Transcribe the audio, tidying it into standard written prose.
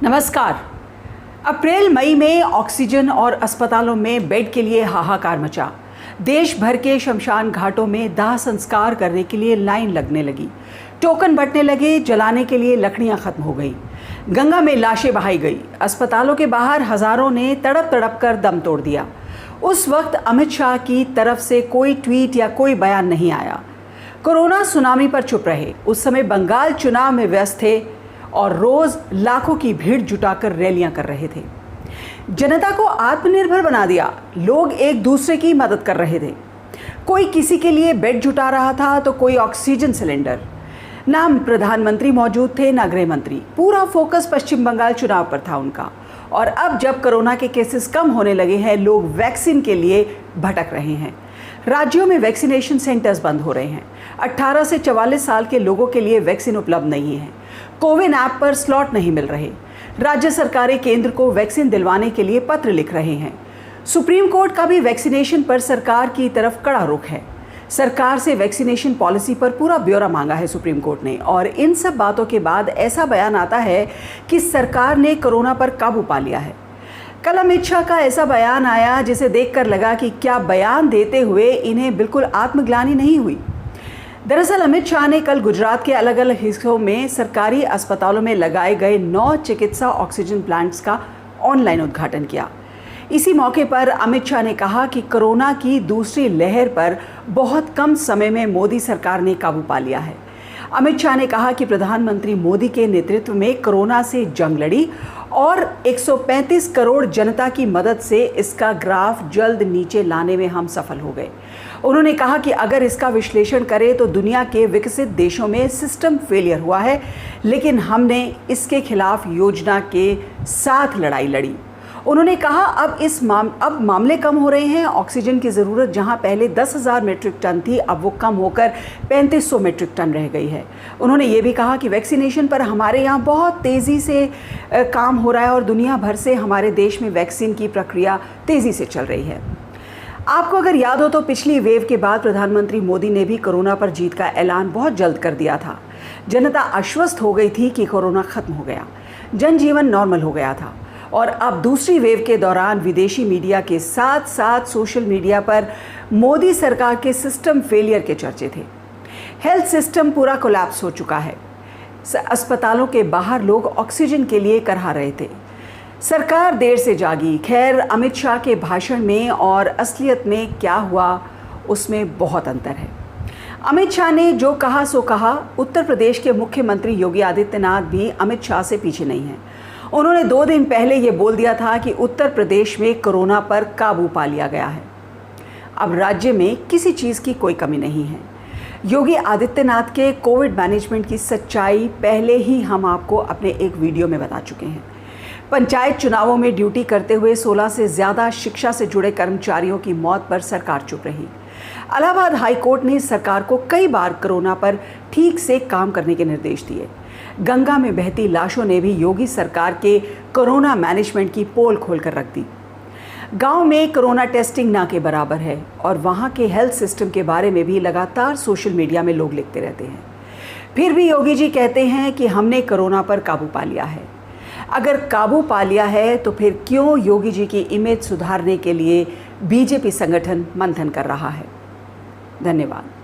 नमस्कार। अप्रैल मई में ऑक्सीजन और अस्पतालों में बेड के लिए हाहाकार मचा। देश भर के शमशान घाटों में दाह संस्कार करने के लिए लाइन लगने लगी, टोकन बंटने लगे, जलाने के लिए लकड़ियां खत्म हो गई, गंगा में लाशें बहाई गई। अस्पतालों के बाहर हजारों ने तड़प तड़प कर दम तोड़ दिया। उस वक्त अमित शाह की तरफ से कोई ट्वीट या कोई बयान नहीं आया। कोरोना सुनामी पर चुप रहे। उस समय बंगाल चुनाव में व्यस्त थे और रोज लाखों की भीड़ जुटाकर रैलियां कर रहे थे। जनता को आत्मनिर्भर बना दिया। लोग एक दूसरे की मदद कर रहे थे। कोई किसी के लिए बेड जुटा रहा था तो कोई ऑक्सीजन सिलेंडर। ना प्रधानमंत्री मौजूद थे, ना गृह मंत्री। पूरा फोकस पश्चिम बंगाल चुनाव पर था उनका। और अब जब कोरोना के केसेस कम होने लगे हैं, लोग वैक्सीन के लिए भटक रहे हैं। राज्यों में वैक्सीनेशन सेंटर्स बंद हो रहे हैं। 18 से 44 साल के लोगों के लिए वैक्सीन उपलब्ध नहीं है। कोविन ऐप पर स्लॉट नहीं मिल रहे। राज्य सरकारें केंद्र को वैक्सीन दिलवाने के लिए पत्र लिख रहे हैं। सुप्रीम कोर्ट का भी वैक्सीनेशन पर सरकार की तरफ कड़ा रुख है। सरकार से वैक्सीनेशन पॉलिसी पर पूरा ब्यौरा मांगा है सुप्रीम कोर्ट ने। और इन सब बातों के बाद ऐसा बयान आता है कि सरकार ने कोरोना पर काबू पा लिया है। कल अमित शाह का ऐसा बयान आया जिसे देखकर लगा कि क्या बयान देते हुए इन्हें बिल्कुल आत्मग्लानि नहीं हुई। दरअसल अमित शाह ने कल गुजरात के अलग अलग हिस्सों में सरकारी अस्पतालों में लगाए गए 9 चिकित्सा ऑक्सीजन प्लांट्स का ऑनलाइन उद्घाटन किया। इसी मौके पर अमित शाह ने कहा कि कोरोना की दूसरी लहर पर बहुत कम समय में मोदी सरकार ने काबू पा लिया है। अमित शाह ने कहा कि प्रधानमंत्री मोदी के नेतृत्व में कोरोना से जंग लड़ी और 135 करोड़ जनता की मदद से इसका ग्राफ जल्द नीचे लाने में हम सफल हो गए। उन्होंने कहा कि अगर इसका विश्लेषण करें तो दुनिया के विकसित देशों में सिस्टम फेलियर हुआ है, लेकिन हमने इसके खिलाफ योजना के साथ लड़ाई लड़ी। उन्होंने कहा अब मामले कम हो रहे हैं। ऑक्सीजन की ज़रूरत जहां पहले 10,000 मीट्रिक टन थी, अब वो कम होकर 3500 मीट्रिक टन रह गई है। उन्होंने ये भी कहा कि वैक्सीनेशन पर हमारे यहाँ बहुत तेज़ी से काम हो रहा है और दुनिया भर से हमारे देश में वैक्सीन की प्रक्रिया तेज़ी से चल रही है। आपको अगर याद हो तो पिछली वेव के बाद प्रधानमंत्री मोदी ने भी कोरोना पर जीत का ऐलान बहुत जल्द कर दिया था। जनता आश्वस्त हो गई थी कि कोरोना खत्म हो गया, जनजीवन नॉर्मल हो गया था। और अब दूसरी वेव के दौरान विदेशी मीडिया के साथ साथ सोशल मीडिया पर मोदी सरकार के सिस्टम फेलियर के चर्चे थे। हेल्थ सिस्टम पूरा कोलैप्स हो चुका है। अस्पतालों के बाहर लोग ऑक्सीजन के लिए करहा रहे थे। सरकार देर से जागी। खैर, अमित शाह के भाषण में और असलियत में क्या हुआ उसमें बहुत अंतर है। अमित शाह ने जो कहा सो कहा। उत्तर प्रदेश के मुख्यमंत्री योगी आदित्यनाथ भी अमित शाह से पीछे नहीं हैं। उन्होंने 2 दिन पहले ये बोल दिया था कि उत्तर प्रदेश में कोरोना पर काबू पा लिया गया है। अब राज्य में किसी चीज़ की कोई कमी नहीं है। योगी आदित्यनाथ के कोविड मैनेजमेंट की सच्चाई पहले ही हम आपको अपने एक वीडियो में बता चुके हैं। पंचायत चुनावों में ड्यूटी करते हुए 16 से ज़्यादा शिक्षा से जुड़े कर्मचारियों की मौत पर सरकार चुप रही। इलाहाबाद हाई कोर्ट ने सरकार को कई बार कोरोना पर ठीक से काम करने के निर्देश दिए। गंगा में बहती लाशों ने भी योगी सरकार के कोरोना मैनेजमेंट की पोल खोलकर रख दी। गांव में कोरोना टेस्टिंग ना के बराबर है और वहां के हेल्थ सिस्टम के बारे में भी लगातार सोशल मीडिया में लोग लिखते रहते हैं। फिर भी योगी जी कहते हैं कि हमने कोरोना पर काबू पा लिया है। अगर काबू पा लिया है तो फिर क्यों योगी जी की इमेज सुधारने के लिए बीजेपी संगठन मंथन कर रहा है? धन्यवाद।